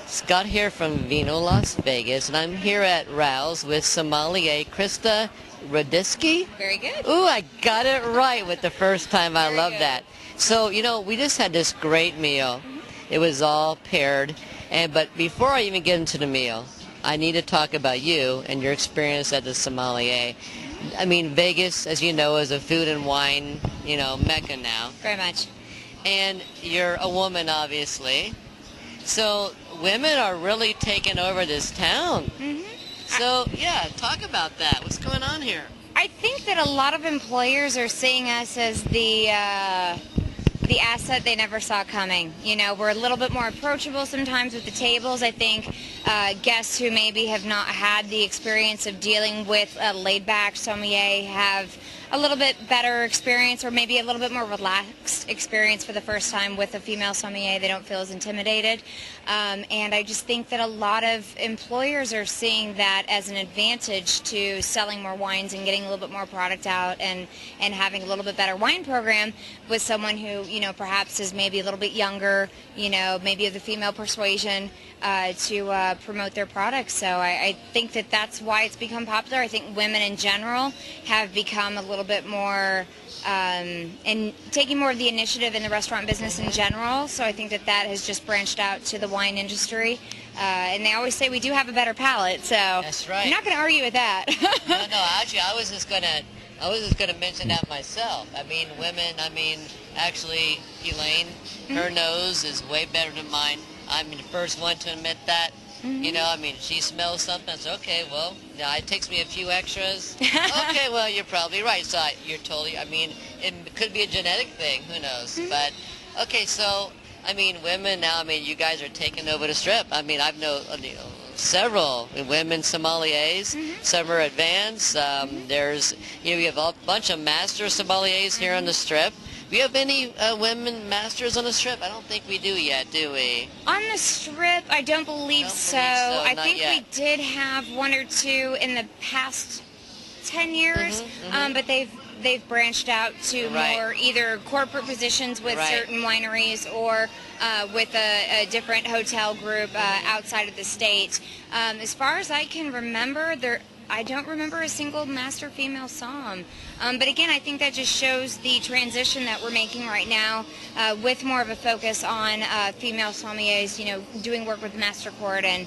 Scott here from VINO Las Vegas, and I'm here at Rouse with Sommelier Krista Radisky. Very good. Ooh, I got it right with the first time. I love good. that. So, we just had this great meal. It was all paired. But before I even get into the meal, I need to talk about you and your experience at the Sommelier. I mean, Vegas, as you know, is a food and wine, mecca now. Very much. And you're a woman, obviously. So women are really taking over this town. So, yeah, talk about that. What's going on here? I think that a lot of employers are seeing us as the asset they never saw coming. We're a little bit more approachable sometimes with the tables. I think guests who maybe have not had the experience of dealing with a laid-back sommelier have a little bit better experience, or maybe a little bit more relaxed experience for the first time with a female sommelier. They don't feel as intimidated. And I just think that a lot of employers are seeing that as an advantage to selling more wines and getting a little bit more product out, and having a little bit better wine program with someone who, perhaps is maybe a little bit younger, maybe of the female persuasion, to promote their products. So I think that that's why it's become popular. I think women in general have become a little bit more and taking more of the initiative in the restaurant business in general. So I think that that has just branched out to the wine industry. And they always say we do have a better palate. So that's right. I'm not going to argue with that. No, actually, I was just gonna mention that myself. I mean, women. Actually, Elaine, her nose is way better than mine. I'm the first one to admit that. She smells something. So, okay, well, it takes me a few extras. Okay, well, you're probably right. So you're totally. It could be a genetic thing. Who knows? But okay, so women now. You guys are taking over the Strip. I've known several women sommeliers. Some are advanced. There's we have a bunch of master sommeliers here on the Strip. Do we have any women masters on the Strip? I don't think we do yet, do we? On the Strip, I don't believe so. I think we did have one or two in the past 10 years, but they've branched out to more either corporate positions with certain wineries, or with a different hotel group outside of the state. As far as I can remember, I don't remember a single master female somm. But again, I think that just shows the transition that we're making right now, with more of a focus on female sommeliers, doing work with Master Court, and,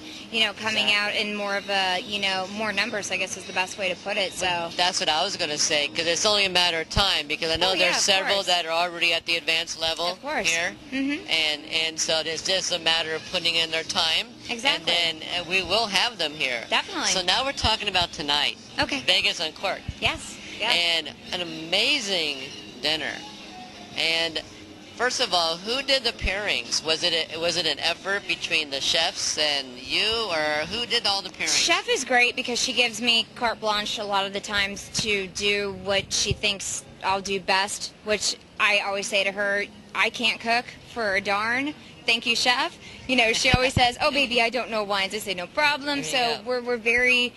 coming out in more of a, more numbers, I guess is the best way to put it. So that's what I was going to say, because it's only a matter of time, because I know there's several that are already at the advanced level here. And so it's just a matter of putting in their time. Exactly. And then we will have them here. Definitely. So now we're talking about tonight. Okay. Vegas Uncorked. Yes. And an amazing dinner. And first of all, who did the pairings? Was it an effort between the chefs and you, or who did all the pairings? Chef is great because she gives me carte blanche a lot of the times to do what she thinks I'll do best, which I always say to her, I can't cook for a darn. Thank you, chef. She always says, oh, baby, I don't know wines. I say, no problem. So we're very,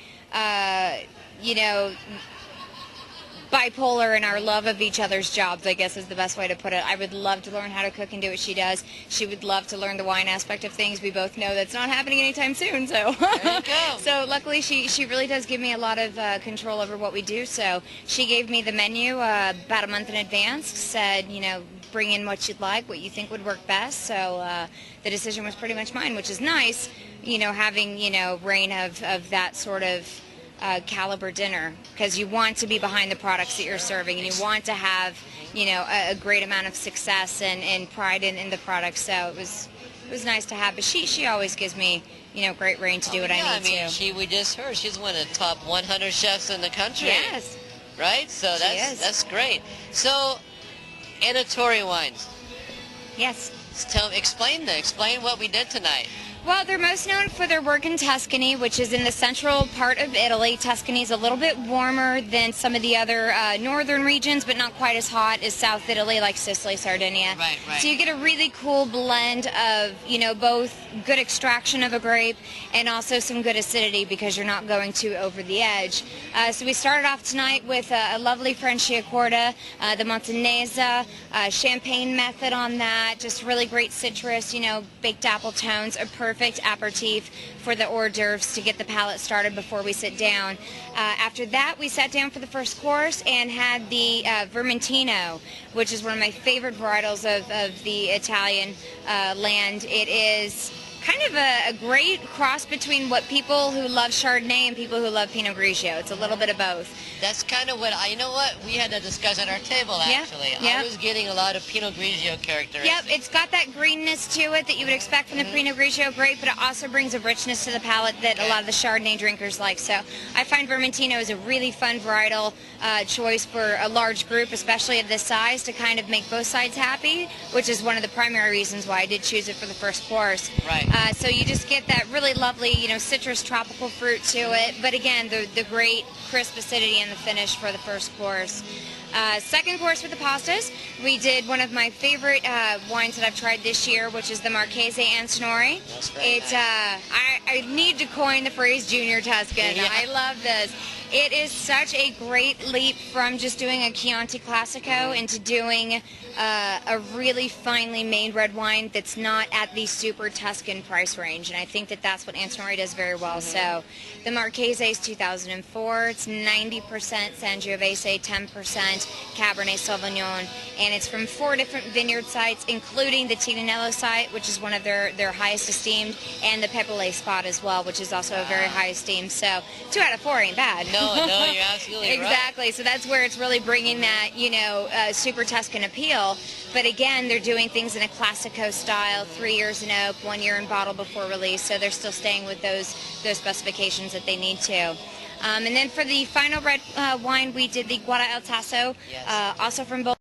bipolar in our love of each other's jobs, I guess is the best way to put it. I would love to learn how to cook and do what she does. She would love to learn the wine aspect of things. We both know that's not happening anytime soon. So there you go. So luckily she really does give me a lot of control over what we do. So she gave me the menu about a month in advance, said, bring in what you'd like, what you think would work best. So the decision was pretty much mine, which is nice, having, reign of that sort of caliber dinner, because you want to be behind the products that you're serving, and you want to have a great amount of success and pride in the products. So it was nice to have, but she always gives me great reign to do what I need to. We just heard she's one of the top 100 chefs in the country. Yes. Right? So that's great. So Anatory wines. Yes. Explain what we did tonight. Well, they're most known for their work in Tuscany, which is in the central part of Italy. Tuscany is a little bit warmer than some of the other northern regions, but not quite as hot as South Italy, like Sicily, Sardinia. Right. So you get a really cool blend of, both good extraction of a grape and also some good acidity, because you're not going too over the edge. So we started off tonight with a lovely Franciacorta, the Montanese, champagne method on that, just really great citrus, baked apple tones, a perfect perfect aperitif for the hors d'oeuvres to get the palate started before we sit down. After that, we sat down for the first course and had the Vermentino, which is one of my favorite varietals of the Italian land. It is kind of a great cross between what people who love Chardonnay and people who love Pinot Grigio. It's a little bit of both. That's kind of what you know what, we had to discuss at our table, actually. Yep. I was getting a lot of Pinot Grigio characteristics. Yep, it's got that greenness to it that you would expect from the Pinot Grigio grape, but it also brings a richness to the palate that a lot of the Chardonnay drinkers like. So I find Vermentino is a really fun varietal choice for a large group, especially of this size, to kind of make both sides happy, which is one of the primary reasons why I did choose it for the first course. Right. So you just get that really lovely, citrus tropical fruit to it, but again, the great crisp acidity in the finish for the first course. Second course with the pastas, we did one of my favorite wines that I've tried this year, which is the Marchese Antinori. That's very nice. I need to coin the phrase Junior Tuscan. Yeah. I love this. It is such a great leap from just doing a Chianti Classico into doing a really finely made red wine that's not at the super Tuscan price range, and I think that that's what Antinori does very well. So the Marchese is 2004. It's 90% Sangiovese, 10% Cabernet Sauvignon, and it's from 4 different vineyard sites, including the Tignanello site, which is one of their highest esteemed, and the Pepole spot as well, which is also a very high esteemed. So 2 out of 4 ain't bad. No, you're absolutely right. Exactly. So that's where it's really bringing that, super Tuscan appeal. But again, they're doing things in a Classico style, 3 years in oak, 1 year in bottle before release. So they're still staying with those specifications that they need to. And then for the final red wine, we did the Guada El Tasso, Yes. also from both.